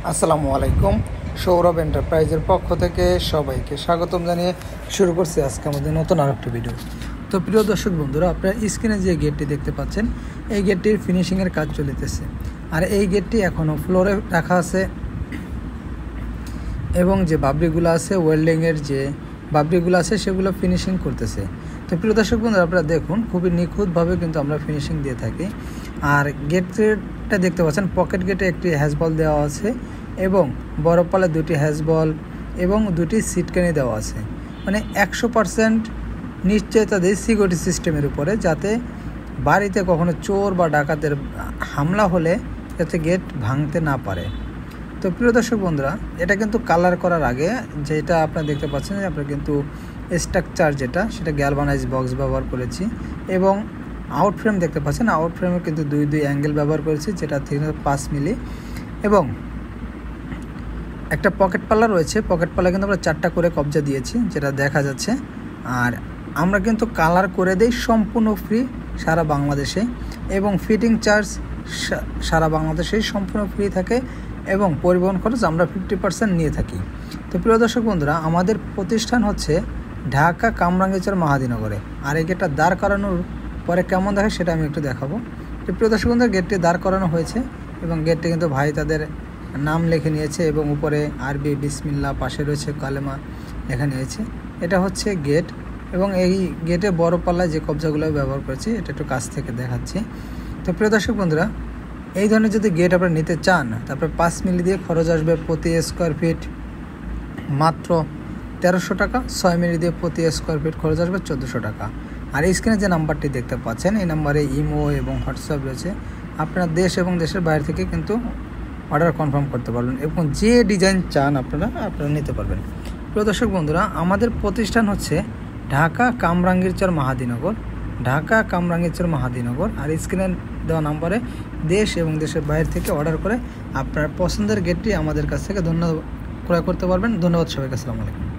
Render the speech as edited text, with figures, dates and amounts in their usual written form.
আসসালামু আলাইকুম। সৌরভ এন্টারপ্রাইজের পক্ষ থেকে সবাইকে স্বাগতম জানিয়ে শুরু করছি আজকে আমাদের নতুন আরেকটা ভিডিও। তো প্রিয় দর্শক বন্ধুরা, আপনারা স্ক্রিনে যে গেটটি দেখতে পাচ্ছেন, এই গেটটির ফিনিশিংয়ের কাজ চলিতেছে। আর এই গেটটি এখনও ফ্লোরে রাখা আছে এবং যে বাবরিগুলো আছে, ওয়েল্ডিংয়ের যে বাবরিগুলো আছে সেগুলো ফিনিশিং করতেছে। তো প্রিয় দর্শক বন্ধুরা, আপনারা দেখুন খুবই নিখুঁতভাবে কিন্তু আমরা ফিনিশিং দিয়ে থাকি। আর গেটটা দেখতে পাচ্ছেন, পকেট গেটে একটি হ্যাজবল দেওয়া আছে এবং বড় পালে দুটি হ্যাজবল এবং দুটি সিটকানি দেওয়া আছে। মানে 100% নিশ্চয়তা দেয় সিকিউরিটি সিস্টেমের উপরে, যাতে বাড়িতে কখনো চোর বা ডাকাতের হামলা হলে যাতে গেট ভাঙতে না পারে। তো প্রিয় দর্শক বন্ধুরা, এটা কিন্তু কালার করার আগে যেটা আপনারা দেখতে পাচ্ছেন, আপনারা কিন্তু স্ট্রাকচার যেটা সেটা গ্যালভানাইজ বক্স ব্যবহার করেছি এবং আউট ফ্রেম দেখতে পাচ্ছেন, আউট ফ্রেমে কিন্তু দুই অ্যাঙ্গেল ব্যবহার করেছি, যেটা 5 মিলি এবং একটা পকেট পাল্লা রয়েছে। পকেট পাল্লা কিন্তু আমরা 4টা করে কবজা দিয়েছি, যেটা দেখা যাচ্ছে। আর আমরা কিন্তু কালার করে দেই সম্পূর্ণ ফ্রি সারা বাংলাদেশে এবং ফিটিং চার্জ সারা বাংলাদেশেই সম্পূর্ণ ফ্রি থাকে এবং পরিবহন খরচ আমরা 50% নিয়ে থাকি। তো প্রিয় দর্শক বন্ধুরা, আমাদের প্রতিষ্ঠান হচ্ছে ঢাকা কামরাঙ্গীরচর মাহাদিনগরে। আর এই গেটটা দাঁড় করানোর পরে কেমন দেখে সেটা আমি একটু দেখাবো। তো প্রিয় দর্শক বন্ধুরা, গেটটি দাঁড় করানো হয়েছে এবং গেটটি কিন্তু ভাই তাদের নাম লিখে নিয়েছে এবং উপরে আরবি বিসমিল্লাহ, পাশে রয়েছে কালেমা লেখা নিয়েছে। এটা হচ্ছে গেট এবং এই গেটে বড় পাল্লায় যে কবজাগুলো ব্যবহার করেছি এটা একটু কাছ থেকে দেখাচ্ছি। তো প্রিয় দর্শক বন্ধুরা, এই ধরনের যদি গেট আপনারা নিতে চান, তারপরে 5 মিলি দিয়ে খরচ আসবে প্রতি স্কোয়ার ফিট মাত্র 1300 টাকা। 6 মিলি দিয়ে প্রতি স্কোয়ার ফিট খরচ আসবে 1400 টাকা। আর এই স্ক্রিনে যে নাম্বারটি দেখতে পাচ্ছেন, এই নাম্বারে ইমো এবং হোয়াটসঅ্যাপ রয়েছে। আপনারা দেশ এবং দেশের বাইরে থেকে কিন্তু অর্ডার কনফার্ম করতে পারবেন এবং যে ডিজাইন চান আপনারা নিতে পারবেন। প্রিয় দর্শক বন্ধুরা, আমাদের প্রতিষ্ঠান হচ্ছে ঢাকা কামরাঙ্গীরচর মাহাদিনগর, ঢাকা কামরাঙ্গীরচর মাহাদিনগর। আর স্ক্রিনে দেওয়া নাম্বারে দেশ এবং দেশের বাইরে থেকে অর্ডার করে আপনার পছন্দের গেটটি আমাদের কাছ থেকে ক্রয় করতে পারবেন। ধন্যবাদ সবাইকে। আসসালামু আলাইকুম।